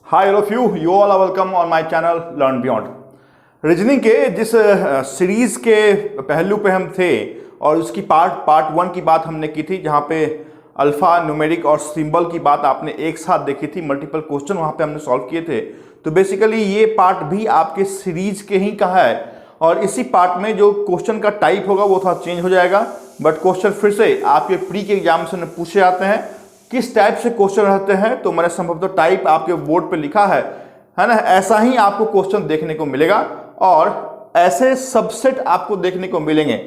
Hi all of you all are welcome on my channel learn beyond. Reasoning के जिस series के पहलू पे हम थे और उसकी पार्ट 1 की बात हमने की थी, जहाँ पे अल्फा न्यूमेरिक और सिंबल की बात आपने एक साथ देखी थी, मल्टीपल क्वेश्चन वहाँ पे हमने सॉल्व किए थे। तो बेसिकली ये पार्ट भी आपके सीरीज के ही का है और इसी पार्ट में जो क्वेश्चन का टाइप होगा वो थोड़ा चेंज हो जाएगा, बट क्वेश्चन फिर से आपके प्री के एग्जाम से पूछे जाते हैं। किस टाइप से क्वेश्चन रहते हैं तो मैंने संभवतः टाइप आपके बोर्ड पे लिखा है ना, ऐसा ही आपको क्वेश्चन देखने को मिलेगा और ऐसे सबसेट आपको देखने को मिलेंगे।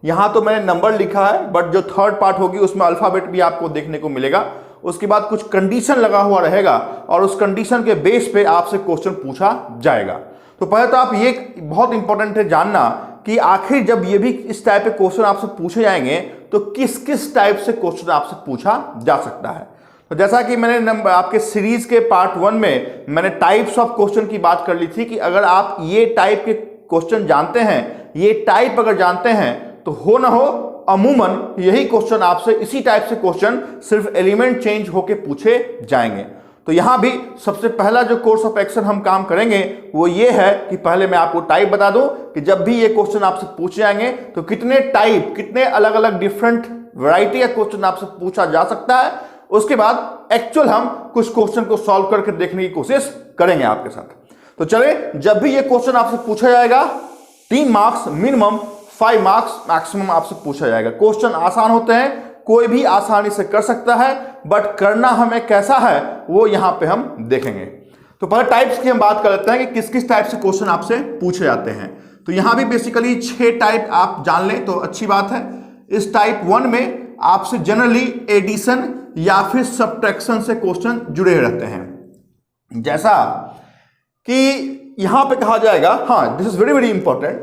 यहाँ तो मैंने नंबर लिखा है, बट जो थर्ड पार्ट होगी उसमें अल्फाबेट भी आपको देखने को मिलेगा। उसके बाद कुछ कंडीशन लगा हुआ रहेगा और उस कंडीशन के बेस पे आपसे क्वेश्चन पूछा जाएगा। तो पहले तो आप ये बहुत इंपॉर्टेंट है जानना कि आखिर जब ये भी इस टाइप के क्वेश्चन आपसे पूछे जाएंगे तो किस किस टाइप से क्वेश्चन आपसे पूछा जा सकता है। तो जैसा कि मैंने आपके सीरीज के पार्ट 1 में मैंने टाइप्स ऑफ क्वेश्चन की बात कर ली थी कि अगर आप ये टाइप के क्वेश्चन जानते हैं, ये टाइप अगर जानते हैं तो हो ना हो अमूमन यही क्वेश्चन आपसे, इसी टाइप से क्वेश्चन सिर्फ एलिमेंट चेंज होके पूछे जाएंगे। तो यहां भी सबसे पहला जो कोर्स ऑफ एक्शन हम काम करेंगे वो ये है कि पहले मैं आपको टाइप बता दूं कि जब भी ये क्वेश्चन आपसे पूछे जाएंगे तो कितने टाइप, कितने अलग अलग डिफरेंट वैरायटी का क्वेश्चन आपसे पूछा जा सकता है। उसके बाद एक्चुअल हम कुछ क्वेश्चन को सॉल्व करके देखने की कोशिश करेंगे आपके साथ। तो चले, जब भी ये क्वेश्चन आपसे पूछा जाएगा 3 मार्क्स मिनिमम, 5 मार्क्स मैक्सिमम आपसे पूछा जाएगा। क्वेश्चन आसान होते हैं, कोई भी आसानी से कर सकता है, बट करना हमें कैसा है वो यहां पे हम देखेंगे। तो पहले टाइप्स की हम बात कर लेते हैं कि किस किस टाइप से क्वेश्चन आपसे पूछे जाते हैं। तो यहां भी बेसिकली 6 टाइप आप जान लें तो अच्छी बात है। इस टाइप 1 में आपसे जनरली एडिशन या फिर सब्ट्रैक्शन से क्वेश्चन जुड़े रहते हैं। जैसा कि यहां पे कहा जाएगा, हाँ this is very very important,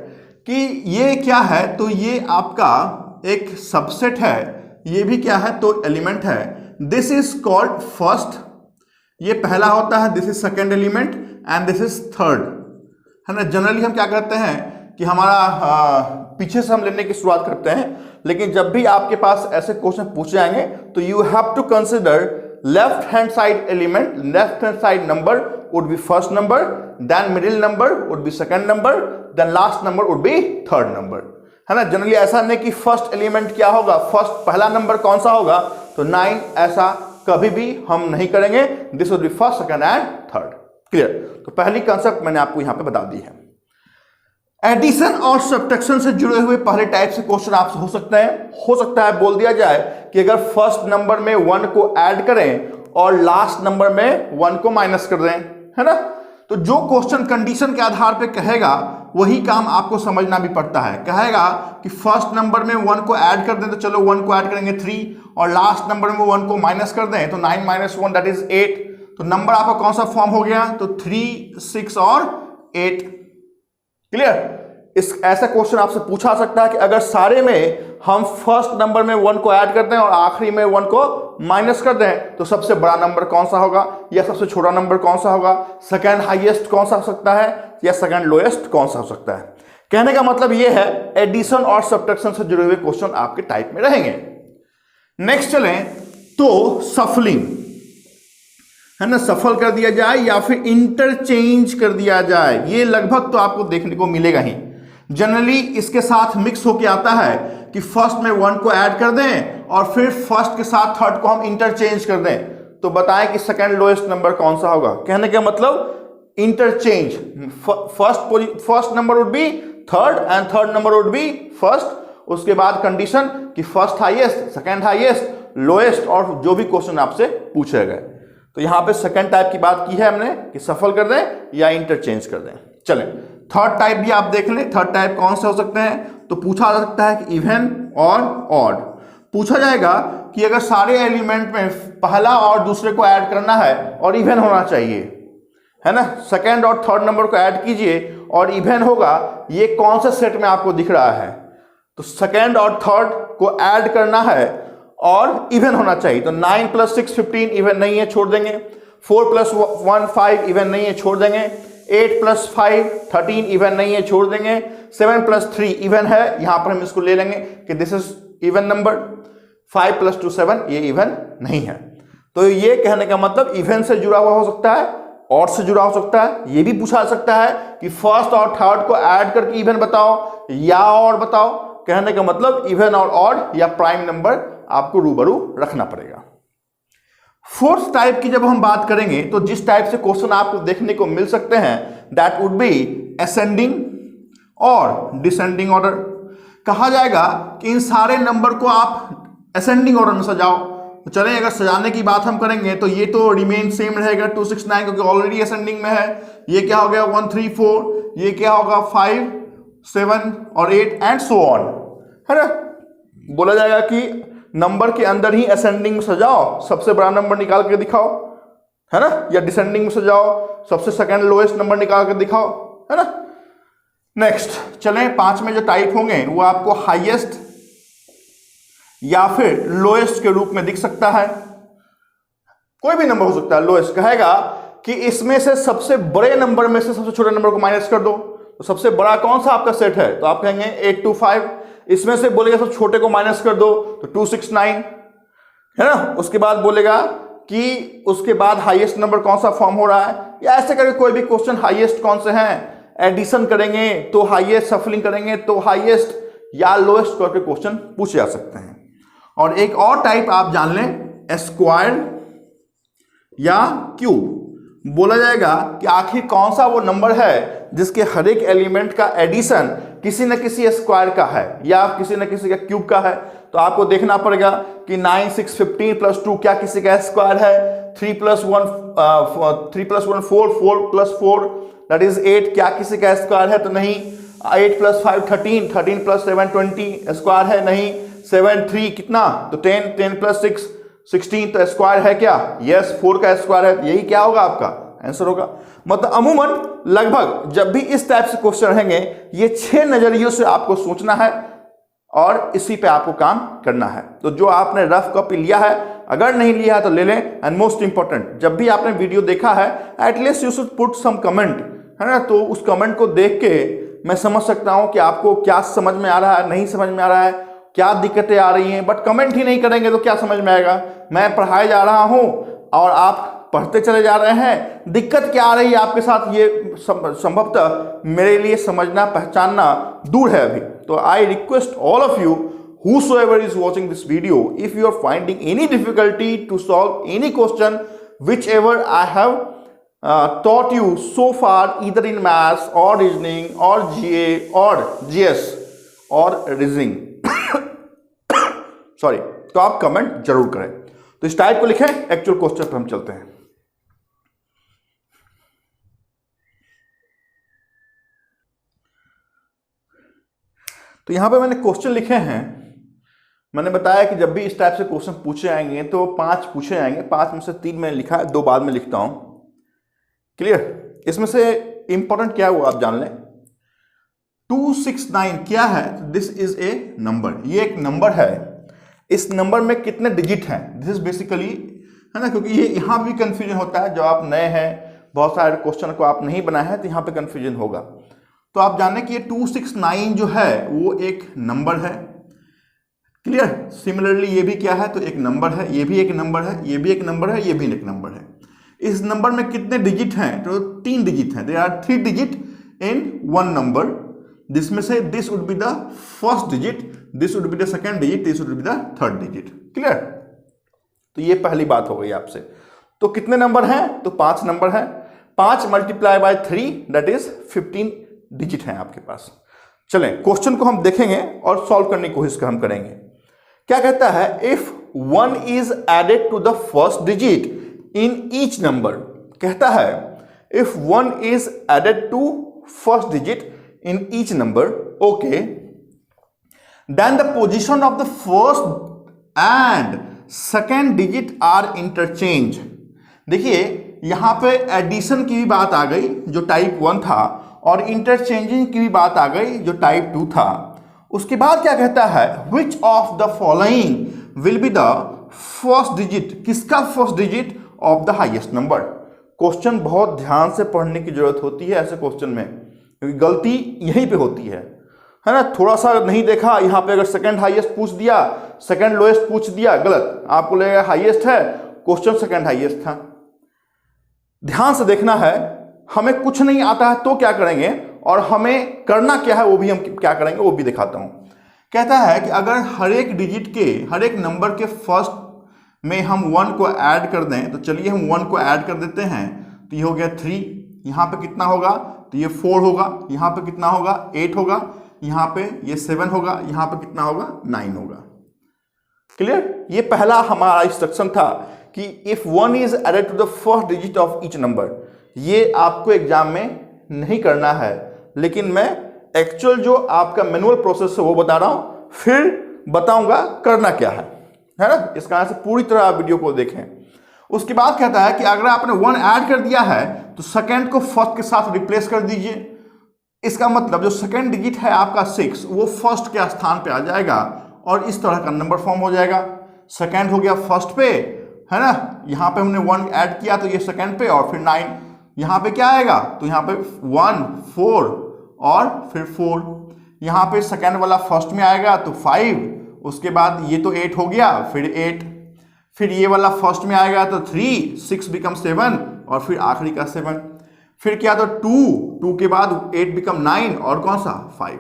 कि ये क्या है, तो ये आपका एक सबसेट है, ये भी क्या है तो एलिमेंट है। दिस इज कॉल्ड फर्स्ट, ये पहला होता है, this is second element and this is third, है ना। जनरली हम क्या करते हैं कि हमारा पीछे से हम लेने की शुरुआत करते हैं, लेकिन जब भी आपके पास ऐसे क्वेश्चन पूछे जाएंगे तो you have to consider left hand side element, left hand side number would be first number, then middle number would be second number, then last number would be third number, है ना। Generally ऐसा नहीं कि first element क्या होगा, first पहला number कौन सा होगा तो 9, ऐसा कभी भी हम नहीं करेंगे। This would be first, second and third. Clear. तो पहली कंसेप्ट मैंने आपको यहां पे बता दी है। एडिशन और सब्ट्रैक्शन से जुड़े हुए पहले टाइप से क्वेश्चन आपसे हो सकता है बोल दिया जाए कि अगर फर्स्ट नंबर में 1 को ऐड करें और लास्ट नंबर में 1 को माइनस कर दें, है ना। तो जो क्वेश्चन कंडीशन के आधार पे कहेगा वही काम आपको समझना भी पड़ता है। कहेगा कि फर्स्ट नंबर में 1 को ऐड कर दें तो चलो 1 को ऐड करेंगे 3, और लास्ट नंबर में 1 को माइनस कर दें तो 9 - 1 दैट इज 8। तो नंबर आपका कौन सा फॉर्म हो गया, तो 3, 6 और 8। क्लियर। इस ऐसा क्वेश्चन आपसे पूछा सकता है कि अगर सारे में हम फर्स्ट नंबर में 1 को ऐड कर दें और आखिरी में 1 को माइनस कर दें तो सबसे बड़ा नंबर कौन सा होगा या सबसे छोटा नंबर कौन सा होगा, सेकंड हाईएस्ट कौन सा हो सकता है या सेकंड लोएस्ट कौन सा हो सकता है। कहने का मतलब यह है एडिशन और सब्ट्रैक्शन से जुड़े हुए क्वेश्चन आपके टाइप में रहेंगे। नेक्स्ट चलें तो सफलिंग, है ना, सफल कर दिया जाए या फिर इंटरचेंज कर दिया जाए, ये लगभग तो आपको देखने को मिलेगा ही। जनरली इसके साथ मिक्स होके आता है कि फर्स्ट में 1 को ऐड कर दें और फिर फर्स्ट के साथ थर्ड को हम इंटरचेंज कर दें, तो बताएं कि सेकंड लोएस्ट नंबर कौन सा होगा। कहने का मतलब interchange, first number would be third and third number would be first. उसके बाद कंडीशन कि first highest, second highest, lowest, और जो भी क्वेश्चन आपसे पूछे गए। तो यहां पे सेकंड टाइप की बात की है हमने कि सफल कर दें या इंटरचेंज कर दें। चलें, थर्ड टाइप भी आप देख लें। थर्ड टाइप कौन से हो सकते हैं, तो पूछा जा सकता है कि इवन और ऑड। पूछा जाएगा कि अगर सारे एलिमेंट में पहला और दूसरे को ऐड करना है और इवन होना चाहिए, है ना, सेकंड और थर्ड नंबर को ऐड कीजिए और इवन होगा, ये कौन से सेट में आपको दिख रहा है, तो सेकंड और थर्ड को ऐड करना है और इवन होना चाहिए। तो 9 + 6 15 इवन नहीं है, छोड़ देंगे। 4 + 1 5 इवन नहीं है, छोड़ देंगे। 8 + 5 13 इवन नहीं है, छोड़ देंगे। 7 + 3 इवन है, यहां पर हम इसको ले लेंगे कि दिस इज इवन नंबर। 5 + 2 7, ये इवन नहीं है। तो ये कहने का मतलब इवन से जुड़ा हुआ हो सकता है और से जुड़ा हो सकता है, ये भी पूछा जा सकता है कि फर्स्ट और थर्ड को ऐड करके इवन बताओ या और बताओ। कहने का मतलब इवन और ऑड या प्राइम नंबर आपको रूबरू रखना पड़ेगा। फोर्थ टाइप की जब हम बात करेंगे तो जिस टाइप से क्वेश्चन आपको देखने को मिल सकते हैं दैट वुड बी असेंडिंग और डिसेंडिंग ऑर्डर। कहा जाएगा कि इन सारे नंबर को आप असेंडिंग ऑर्डर में सजाओ। तो चलें, अगर सजाने की बात हम करेंगे तो ये तो रिमेन सेम रहेगा 269 क्योंकि ऑलरेडी असेंडिंग में है। ये क्या हो गया 1 3 4, ये क्या होगा 5 7 और 8 एंड सो ऑन, है ना। बोला जाएगा कि नंबर के अंदर ही असेंडिंग में सजाओ, सबसे बड़ा नंबर निकाल के दिखाओ, है ना, या डिसेंडिंग में सजाओ, सबसे सेकंड लोएस्ट नंबर निकाल के दिखाओ, है ना। नेक्स्ट चलें, 5 में जो टाइप होंगे वो आपको हाईएस्ट या फिर लोएस्ट के रूप में दिख सकता है। कोई भी नंबर हो सकता है लोएस्ट। कहेगा कि इसमें से सबसे बड़े नंबर में से सबसे छोटे नंबर को माइनस कर दो, तो सबसे बड़ा कौन सा आपका सेट है, तो आप कहेंगे 825। इसमें से बोलेगा सबसे छोटे को माइनस कर दो तो 269, है ना। उसके बाद बोलेगा कि उसके बाद हाईएस्ट नंबर कौन सा फॉर्म हो रहा है, या ऐसे करके कोई भी क्वेश्चन हाईएस्ट कौन से हैं, एडिशन करेंगे तो हाईएस्ट, सफलिंग करेंगे तो हाईएस्ट, या लोएस्ट करके क्वेश्चन पूछे जा सकते हैं। और एक और टाइप आप जान लें, स्क्वायर या क्यूब। बोला जाएगा कि आखिर कौन सा वो नंबर है जिसके हर एक एलिमेंट का एडिशन किसी न किसी स्क्वायर का है या किसी न किसी का क्यूब का है। तो आपको देखना पड़ेगा कि 9 6 15 प्लस 2 क्या किसी का स्क्वायर है, 3 प्लस 1 4, 4 प्लस 4 दैट इज 8 क्या किसी का स्क्वायर है, तो नहीं। 8 प्लस 5 13, 13 प्लस 7 20 स्क्वायर है, नहीं। 7 3 कितना, तो 10, 10 प्लस 6 16 तो स्क्वायर है क्या, यस 4 का स्क्वायर है। यही क्या होगा आपका आंसर होगा। मतलब अमूमन लगभग जब भी इस टाइप से क्वेश्चन रहेंगे ये 6 नजरियों से आपको सोचना है और इसी पे आपको काम करना है। तो जो आपने रफ कॉपी लिया है, अगर नहीं लिया है तो ले लें। एंड मोस्ट इंपॉर्टेंट, जब भी आपने वीडियो देखा है at least you should put some comment, है ना। तो उस कमेंट को देख के मैं समझ सकता हूं कि आपको क्या समझ में आ रहा है, नहीं समझ में आ रहा है, क्या दिक्कतें आ रही हैं। बट कमेंट ही नहीं करेंगे तो क्या समझ में आएगा। मैं पढ़ाए जा रहा हूं और आप पढ़ते चले जा रहे हैं, दिक्कत क्या आ रही है आपके साथ ये संभवतः मेरे लिए समझना पहचानना दूर है अभी। तो I request all of you whosoever is watching this video, if you are finding any difficulty to solve any question whichever I have taught you so far, either in maths or reasoning or GA or GS or reasoning sorry, तो आप comment जरूर करें। तो इस type को लिखें। Actual question पर हम चलते हैं। तो यहां पे मैंने क्वेश्चन लिखे हैं। मैंने बताया कि जब भी इस टाइप से क्वेश्चन पूछे आएंगे तो 5 पूछे आएंगे, 5 में से 3 मैंने लिखा है, 2 बाद में लिखता हूं। क्लियर। इसमें से इंपॉर्टेंट क्या है वो आप जान लें। 269 क्या है, दिस इज ए नंबर, ये एक नंबर है। इस नंबर में कितने डिजिट हैं, दिस इज बेसिकली, है ना, क्योंकि ये यहां भी कंफ्यूजन होता है। जब आप नए हैं, बहुत सारे क्वेश्चन को आप नहीं बनाए हैं, तो यहां पे कंफ्यूजन होगा। तो आप जाने कि ये 269 जो है वो एक नंबर है। क्लियर। सिमिलरली ये भी क्या है, तो एक नंबर है, ये भी एक नंबर है, ये भी एक नंबर है, ये भी एक नंबर है। इस नंबर में कितने डिजिट हैं, तो 3 डिजिट हैं। There are 3 digit in 1 number. This में से this would be the first digit, this would be the second digit, this would be the third digit. Clear. तो ये पहली बात हो गई आपसे। तो कितने नंबर हैं, तो 5 नंबर हैं। 5 multiply by 3 that is 15 digit हैं आपके पास। चलें क्वेश्चन को हम देखेंगे और सॉल्व करने की कोशिश हम करेंगे। क्या कहता है, if 1 is added to the first digit in each number. कहता है if 1 is added to first digit in each number, okay, then the position of the first and second digit are interchange। देखिए यहां पे addition की भी बात आ गई जो टाइप 1 था, और इंटरचेंजिंग की भी बात आ गई जो टाइप 2 था। उसके बाद क्या कहता है, which of the following will be the first digit, किसका first digit of the highest number. Question बहुत ध्यान से पढ़ने की जरूरत होती है ऐसे क्वेश्चन में, क्योंकि गलती यहीं पे होती है ना। थोड़ा सा नहीं देखा, यहां पे अगर सेकंड हाईएस्ट पूछ दिया, सेकंड लोएस्ट पूछ दिया, गलत। आपको लगेगा हाईएस्ट है, क्वेश्चन सेकंड हाईएस्ट था। ध्यान से देखना है, हमें कुछ नहीं आता है तो क्या करेंगे और हमें करना क्या है वो भी हम क्या करेंगे वो भी दिखाता हूं। कहता है कि अगर हर एक डिजिट के, हर एक नंबर के फर्स्ट में हम 1 को ऐड कर दें, तो चलिए हम 1 को ऐड कर देते हैं। तो ये हो गया 3, यहाँ पे कितना होगा, तो ये 4 होगा, यहाँ पे कितना होगा 8 होगा, यहाँ पे ये 7 होगा, यहाँ पे कितना होगा 9 होगा। क्लियर? ये पहला हमारा इंस्ट्रक्शन था कि if 1 is added to the first digit of each number. ये आपको एग्जाम में नहीं करना है, लेकिन मैं एक्चुअल जो आपका मैनुअल प्रोसेस है वो बता रहा हूं, फिर बताऊंगा करना क्या है ना। इस कारण से पूरी तरह आप वीडियो को देखें। उसके बाद कहता है कि अगर आपने 1 ऐड कर दिया है तो सेकंड को फर्स्ट के साथ रिप्लेस कर दीजिए। इसका मतलब जो सेकंड डिजिट है आपका 6, वो फर्स्ट के स्थान पे आ जाएगा और इस तरह का नंबर फॉर्म हो जाएगा। सेकंड हो गया फर्स्ट पे, है ना, यहाँ पे हमने 1 ऐड किया तो ये सेकंड पे, और फिर 9 यहाँ पे क्या आएगा, तो यहाँ पे 1 4 और फिर 4, यहाँ पे सेकंड वाला फर्स्ट में आएगा तो 5, उसके बाद ये तो 8 हो गया, फिर 8, फिर ये वाला फर्स्ट में आएगा तो 3, 6 बिकम 7 और फिर आखिरी का 7, फिर क्या तो 2 के बाद 8 बिकम 9 और कौन सा 5।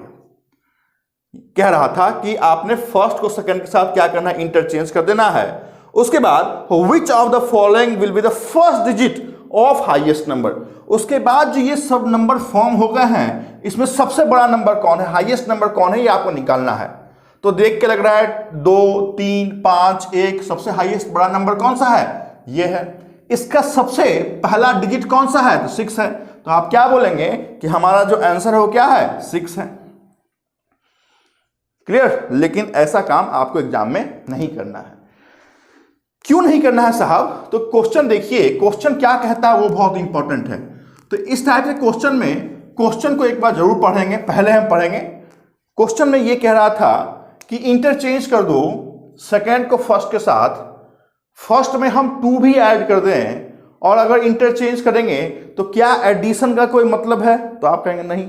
कह रहा था कि आपने फर्स्ट को सेकंड के साथ क्या करना है, इंटरचेंज कर देना है। उसके बाद विच of the following will be the first digit of highest number. उसके बाद जो ये सब नंबर फॉर्म हो गए हैं, इसमें सबसे बड़ा नंबर कौन है, हाईएस्ट नंबर कौन है, ये आपको निकालना है। तो देख के लग रहा है 2 3 5 1, सबसे हाईएस्ट बड़ा नंबर कौन सा है, ये है। इसका सबसे पहला डिजिट कौन सा है, तो 6 है। तो आप क्या बोलेंगे कि हमारा जो आंसर है वो क्या है, 6 है। क्लियर? लेकिन ऐसा काम आपको एग्जाम में नहीं करना है। क्यों नहीं करना है साहब? तो क्वेश्चन देखिए, क्वेश्चन क्या कहता है वो बहुत इंपॉर्टेंट है। तो इस टाइप के क्वेश्चन में, क्वेश्चन को एक बार जरूर पढ़ेंगे, पहले हम पढ़ेंगे। क्वेश्चन में ये कह रहा था कि इंटरचेंज कर दो सेकंड को फर्स्ट के साथ, फर्स्ट में हम 2 भी ऐड कर दें, और अगर इंटरचेंज करेंगे तो क्या एडिशन का कोई मतलब है, तो आप कहेंगे नहीं।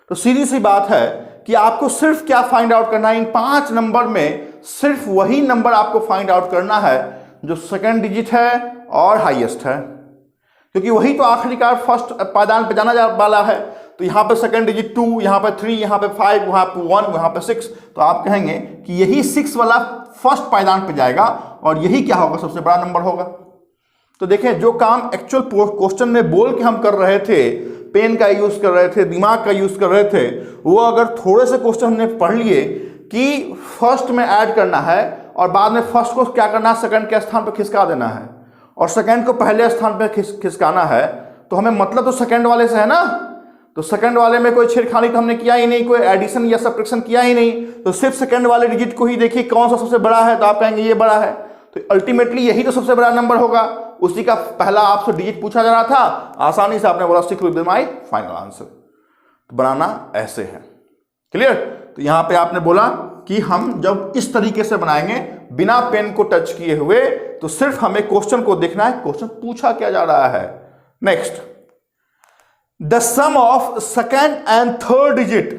तो सीधी सी बात है कि आपको सिर्फ क्या फाइंड आउट करना है, इन 5 नंबर में सिर्फ वही नंबर आपको फाइंड आउट करना है जो सेकंड डिजिट है और हाईएस्ट है, क्योंकि वही तो आखिरकार फर्स्ट पायदान पे जाना वाला है। तो यहाँ पे सेकंड डिजिट 2, यहाँ पे 3, यहाँ पे 5, वहाँ पे 1, वहाँ पे 6, तो आप कहेंगे कि यही 6 वाला फर्स्ट पायदान पे जाएगा और यही क्या होगा, सबसे बड़ा नंबर होगा। तो देखें, जो काम एक्चुअल क्वेश्चन में बोल के हम कर रहे थे, पेन का यूज कर रहे थे, दिमाग का यूज कर रहे थे, वो अगर थोड़े से क्वेश्चन हमने पढ़ लिए कि फर्स्ट में ऐड करना है और बाद में फर्स्ट को क्या करना है, सेकंड के स्थान पर खिसका देना है, और सेकंड को पहले स्थान पर खिसकाना है, तो हमें मतलब तो सेकंड वाले से है ना। तो सेकंड वाले में कोई छेड़खानी तो हमने किया ही नहीं, कोई एडिशन या सब्ट्रैक्शन किया ही नहीं, तो सिर्फ सेकंड वाले डिजिट को ही देखिए कौन सा सबसे बड़ा है, तो आप कहेंगे ये बड़ा है। तो अल्टीमेटली यही तो सबसे बड़ा नंबर होगा, उसी का पहला आपसे डिजिट पूछा जा रहा था, आसानी से आपने बोला 6 will be my final answer. तो बनाना ऐसे है। क्लियर? तो यहां पे आपने बोला कि हम जब इस तरीके से बनाएंगे बिना पेन को टच किए हुए, तो सिर्फ हमें क्वेश्चन को देखना है, क्वेश्चन पूछा क्या जा रहा है। Next, the sum of second and third digit.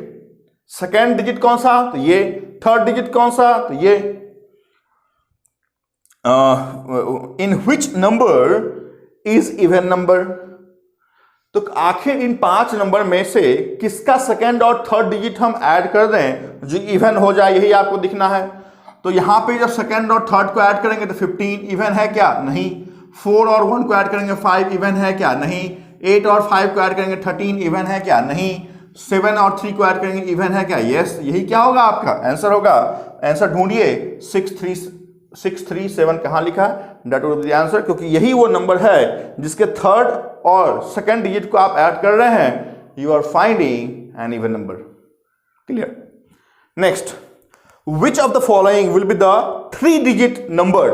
Second digit कौन सा, तो ये। थर्ड डिजिट कौन सा, तो ये। In which number is even number. तो आखिर इन 5 नंबर में से किसका सेकेंड और थर्ड डिजिट हम ऐड कर दें जो इवन हो जाए, यही आपको दिखना है। तो यहां पे जब सेकेंड और थर्ड को ऐड करेंगे तो 15 इवन है क्या, नहीं। 4 और 1 को ऐड करेंगे 5 इवन है क्या, नहीं। 8 और 5 को ऐड करेंगे 13 इवन है क्या, नहीं। 7 और 3 को ऐड करेंगे इवन है क्या, यस। यही क्या होगा, आपका आंसर होगा। आंसर ढूंढिए, 637 कहां लिखा है, that would be the answer, क्योंकि यही वो नंबर है जिसके थर्ड और सेकंड डिजिट को आप ऐड कर रहे हैं, you are finding an even number. Clear? Next, which of the following will be the 3 digit number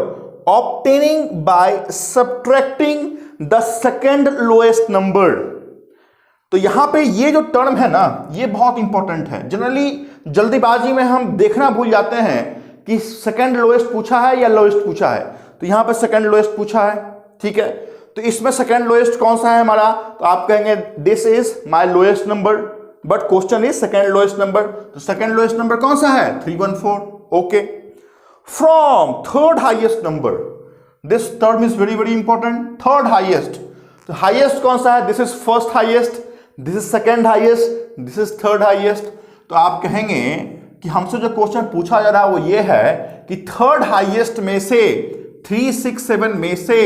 obtaining by subtracting the second lowest number. तो यहां पे ये जो टर्म है ना, ये बहुत इंपॉर्टेंट है। जनरली जल्दीबाजी में हम देखना भूल जाते हैं कि सेकंड लोएस्ट पूछा है या लोएस्ट पूछा है। तो यहां पे सेकंड लोएस्ट पूछा है, ठीक है। तो इसमें सेकंड लोएस्ट कौन सा है हमारा, तो आप कहेंगे this is my lowest number, but question is second lowest number. तो सेकंड लोएस्ट नंबर कौन सा है, 314। Okay, from third highest number, this term is very very important, third highest. तो हाईएस्ट कौन सा है? This is first highest, this is second highest, this is third highest. तो आप कहेंगे कि हमसे जो क्वेश्चन पूछा जा रहा है वो ये है कि थर्ड हाईएस्ट में से 367 में से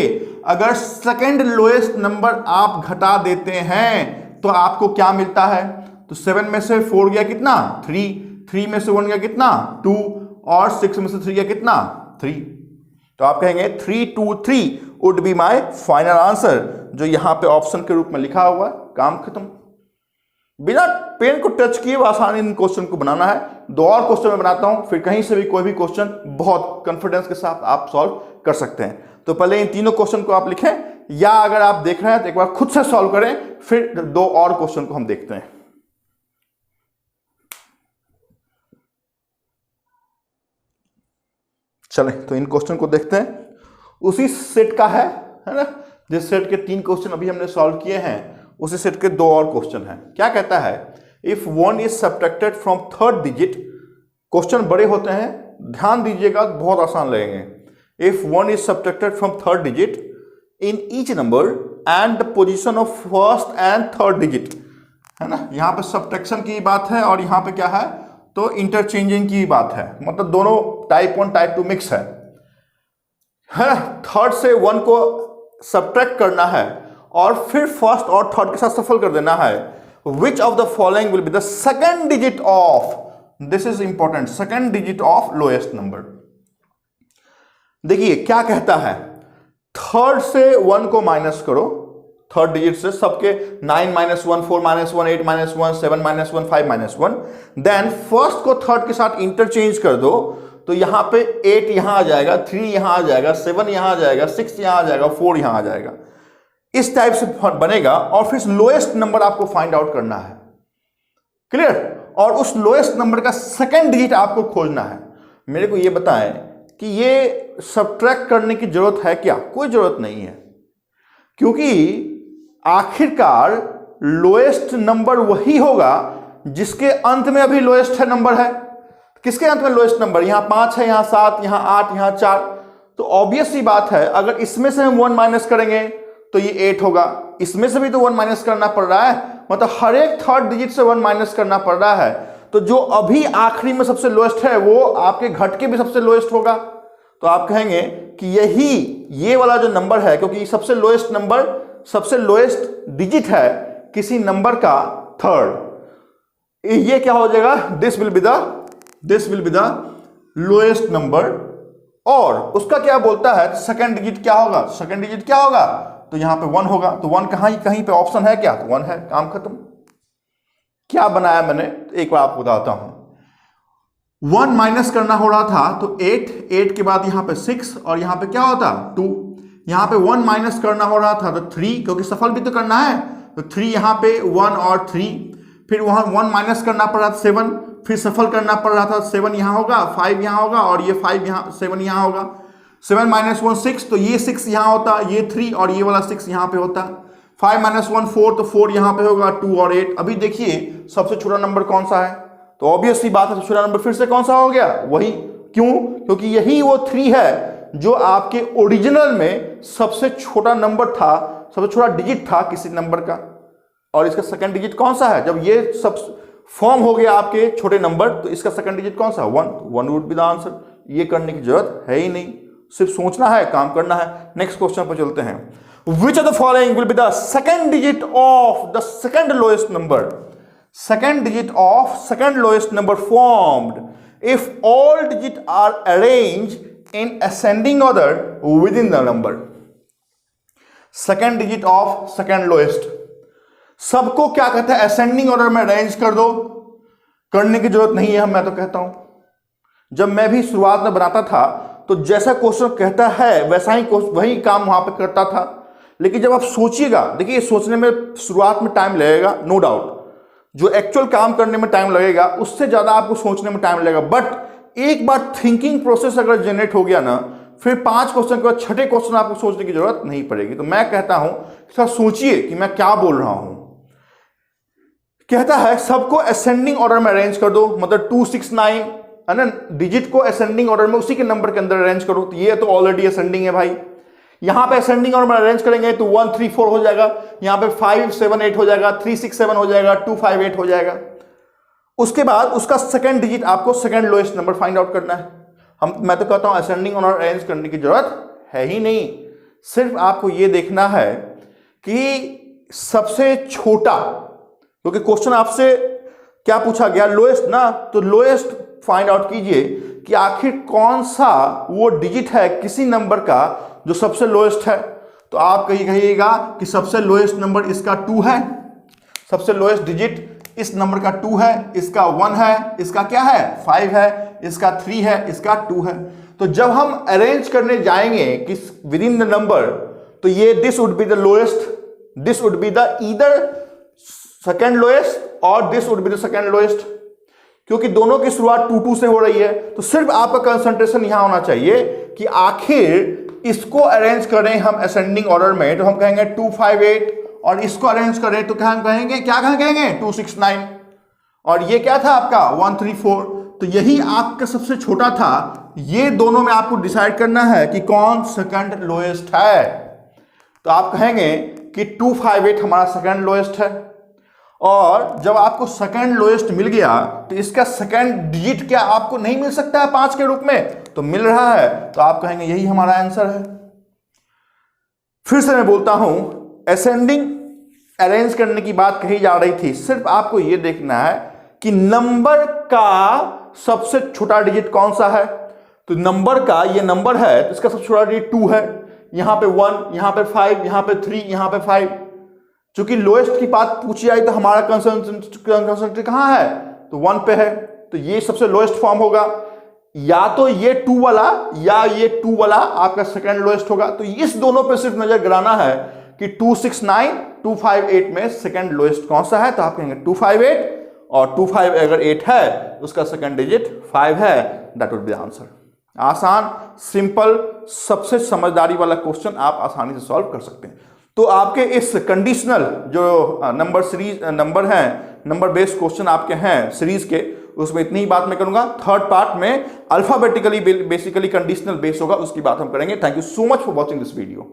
अगर सेकेंड लोएस्ट नंबर आप घटा देते हैं तो आपको क्या मिलता है? तो 7 में से 4 गया कितना? 3 में से 1 गया कितना? 2 और 6 में से 3 गया कितना? 3। तो आप कहेंगे 323 would be my final answer, जो यहां पे ऑप्शन के रूप में लिखा हुआ है। काम खत्म। बिना पेन को टच किए आसानी इन क्वेश्चन को बनाना है। 2 और क्वेश्चन मैं बनाता हूं, फिर कहीं से भी कोई भी क्वेश्चन बहुत कॉन्फिडेंस के साथ आप सॉल्व कर सकते हैं। तो पहले इन तीनों क्वेश्चन को आप लिखें, या अगर आप देख रहे हैं तो एक बार खुद से सॉल्व करें, फिर 2 और क्वेश्चन को हम देखते हैं। चलें तो इन क्वेश्चन को देखते हैं। उसी सेट का है ना, जिस सेट के 3 क्वेश्चन अभी हमने सॉल्व किए हैं उसी सेट के 2 और क्वेश्चन हैं। क्या कहता है? If 1 is subtracted from third digit, question बड़े होते हैं, ध्यान दीजिएगा, बहुत आसान लगेंगे। If 1 is subtracted from third digit in each number and the position of first and third digit, है ना, यहां पे सब्ट्रैक्शन की बात है और यहां पे क्या है? तो इंटरचेंजिंग की बात है, मतलब दोनों टाइप 1 टाइप 2 मिक्स है। थर्ड से 1 को सब्ट्रैक्ट करना है और फिर फर्स्ट और थर्ड के साथ सफल कर देना है। विच of the following will be the second digit of, this is important, second digit of lowest number. देखिए क्या कहता है, थर्ड से 1 को माइनस करो, थर्ड डिजिट से सबके 9 - 1 4 - 1 8 - 1 7 - 1 5 - 1, देन फर्स्ट को थर्ड के साथ इंटरचेंज कर दो, तो यहां पे 8 यहां आ जाएगा, 3 यहां आ जाएगा, 7 यहां आ जाएगा, 6 यहां आ जाएगा, 4 यहां आ जाएगा। इस टाइप से बनेगा और फिर लोएस्ट नंबर आपको फाइंड आउट करना है। क्लियर? और उस लोएस्ट नंबर का सेकेंड डिजिट आपको खोजना है। मेरे को ये बताएं कि ये सब्ट्रैक्ट करने की जरूरत है क्या? कोई जरूरत नहीं है, क्योंकि आखिरकार लोएस्ट नंबर वही होगा जिसके अंत में अभी लोएस्ट है नंबर है। किसके अंत में लोएस्ट नंबर? यहां 5 है, यहां 7, यहां 8, यहां 4। तो ऑब्वियस सी बात है, अगर इसमें से हम 1 माइनस करेंगे तो ये 8 होगा, इसमें से भी तो 1 माइनस करना पड़ रहा है, मतलब हर एक थर्ड डिजिट से 1 माइनस करना पड़ रहा है। तो जो अभी आखिरी में सबसे लोएस्ट है वो आपके घट के भी सबसे लोएस्ट होगा। तो आप कहेंगे कि ये वाला जो नंबर है, क्योंकि सबसे लोएस्ट नंबर, सबसे लोएस्ट डिजिट है किसी नंबर का थर्ड, ये क्या हो जाएगा? This will be the lowest number. और उसका क्या बोलता है? सेकंड डिजिट क्या होगा? सेकंड डिजिट क्या होगा? तो यहां पे 1 होगा। तो 1 कहीं पे ऑप्शन है क्या? तो 1 है। काम खत्म। क्या बनाया मैंने? तो एक बार आपको बताता हूं। 1 माइनस करना हो रहा था तो 8 के बाद यहां पे 6 और यहां पे क्या होता? 2। यहां पे 1 माइनस करना हो रहा था तो 3, क्योंकि सफल भी तो करना है, तो 3 यहां पे 1 और 3। फिर वहां 1 माइनस करना पड़ रहा था 7, फिर सफल करना पड़ रहा था 7 यहां होगा, 5 यहां होगा और ये 5 यहां, 7 यहां होगा। 7 - 1 6, तो ये 6 यहां होता, ये 3 और ये वाला 6 यहां पे होता। 5 - 1 4, तो 4 यहां पे होगा, 2 और 8। अभी देखिए सबसे छोटा नंबर कौन सा है? तो ऑब्वियस सी बात है, सबसे छोटा नंबर फिर से कौन सा हो गया? वही। क्यों? क्योंकि यही वो 3 है जो आपके ओरिजिनल में सबसे छोटा नंबर था, सबसे छोटा डिजिट था किसी नंबर का। और इसका सेकंड डिजिट कौन सा है? जब ये सब फॉर्म हो गया आपके छोटे नंबर, तो इसका सेकंड डिजिट कौन सा? 1 वुड बी द आंसर। ये करने की जरूरत है ही नहीं, सिर्फ सोचना है, काम करना है। नेक्स्ट क्वेश्चन पर चलते हैं। Which of the following will be the second digit of the second lowest number? Second digit of second lowest number formed if all digit are arrange in ascending order with in the number. Second digit of second lowest, सबको क्या कहता है? Ascending order में arrange कर दो। करने की जरूरत नहीं है, मैं तो कहता हूं। जब मैं भी शुरुआत में बनाता था तो जैसा क्वेश्चन कहता है वैसा ही वही काम वहां पे करता था। लेकिन जब आप सोचिएगा, देखिए सोचने में शुरुआत में टाइम लगेगा, नो डाउट। जो एक्चुअल काम करने में टाइम लगेगा उससे ज्यादा आपको सोचने में टाइम लगेगा। बट एक बार थिंकिंग प्रोसेस अगर जनरेट हो गया ना, फिर 5 क्वेश्चन के बाद छठे क्वेश्चन आपको सोचने की जरूरत नहीं पड़ेगी। तो मैं कहता हूं थोड़ा सोचिए कि मैं क्या बोल रहा हूं। कहता है सबको असेंडिंग ऑर्डर में अरेंज कर दो, मतलब 2 6 9 है ना, डिजिट को असेंडिंग ऑर्डर में उसी के नंबर के अंदर अरेंज करो। तो ये तो ऑलरेडी असेंडिंग है भाई। यहां पे असेंडिंग ऑर्डर में अरेंज करेंगे तो 1 3 4 हो जाएगा, यहां पे 5 7 8 हो जाएगा, 3 6 7 हो जाएगा, 2 5 8 हो जाएगा। उसके बाद उसका सेकंड डिजिट आपको second lowest number find out करना है। मैं तो कहता हूं असेंडिंग ऑर्डर अरेंज करने की जरूरत है ही नहीं, सिर्फ आपको यह देखना है कि सबसे छोटा, क्योंकि क्वेश्चन आपसे क्या पूछा गया, लोएस्ट ना, तो लोएस्ट फाइंड आउट कीजिए कि आखिर कौन सा वो डिजिट है किसी नंबर का जो सबसे लोएस्ट है। तो आप कहिएगा कि सबसे लोएस्ट नंबर इसका 2 है, सबसे लोएस्ट डिजिट इस नंबर का 2 है, इसका 1 है, इसका क्या है 5 है, इसका 3 है, इसका 2 है। तो जब हम अरेंज करने जाएंगे कि विद इन द नंबर, तो ये this would be the lowest, this would be the either second lowest और this would be the second lowest, क्योंकि दोनों की शुरुआत 2 2 से हो रही है। तो सिर्फ आपका कंसंट्रेशन यहां होना चाहिए कि आखिर इसको अरेंज करें हम असेंडिंग ऑर्डर में तो हम कहेंगे 2 5 8, और इसको अरेंज करें तो क्या हम कहेंगे, क्या कहेंगे 2 6 9, और ये क्या था आपका 1 3 4। तो यही आपका सबसे छोटा था। ये दोनों में आपको डिसाइड करना है कि कौन सेकंड लोएस्ट है। तो आप कहेंगे कि 2 5 8 हमारा सेकंड लोएस्ट है, और जब आपको सेकंड लोएस्ट मिल गया तो इसका सेकंड डिजिट क्या आपको नहीं मिल सकता है 5 के रूप में, तो मिल रहा है, तो आप कहेंगे यही हमारा आंसर है। फिर से मैं बोलता हूं, असेंडिंग अरेंज करने की बात कही जा रही थी, सिर्फ आपको यह देखना है कि नंबर का सबसे छोटा डिजिट कौन सा है। तो नंबर का ये नंबर है तो इसका सबसे छोटा डिजिट 2 है, यहां पे 1, यहां पे 5, यहां पे 3, यहां पे 5। चूंकि लोएस्ट की बात पूछी आई तो हमारा कंसंट्रेशन कहां है, तो 1 पे है, तो ये सबसे लोएस्ट फॉर्म होगा। या तो ये 2 वाला या ये 2 वाला आपका सेकंड लोएस्ट होगा। तो इस दोनों पे सिर्फ नजर गिराना है कि 2 6 9 2 5 8 में सेकंड लोएस्ट कौन सा है। तो आप कहेंगे 2 5 8, और 2 5 अगर 8 है उसका सेकंड डिजिट 5 है, that would be the answer. आसान, सिंपल, सबसे समझदारी वाला क्वेश्चन आप आसानी से सॉल्व कर सकते हैं। तो आपके इस कंडीशनल जो नंबर सीरीज नंबर हैं, नंबर बेस्ड क्वेश्चन आपके हैं सीरीज के, उसमें इतनी ही बात मैं करूंगा। थर्ड पार्ट में अल्फाबेटिकली बेसिकली कंडीशनल बेस होगा, उसकी बात हम करेंगे। Thank you so much for watching this video.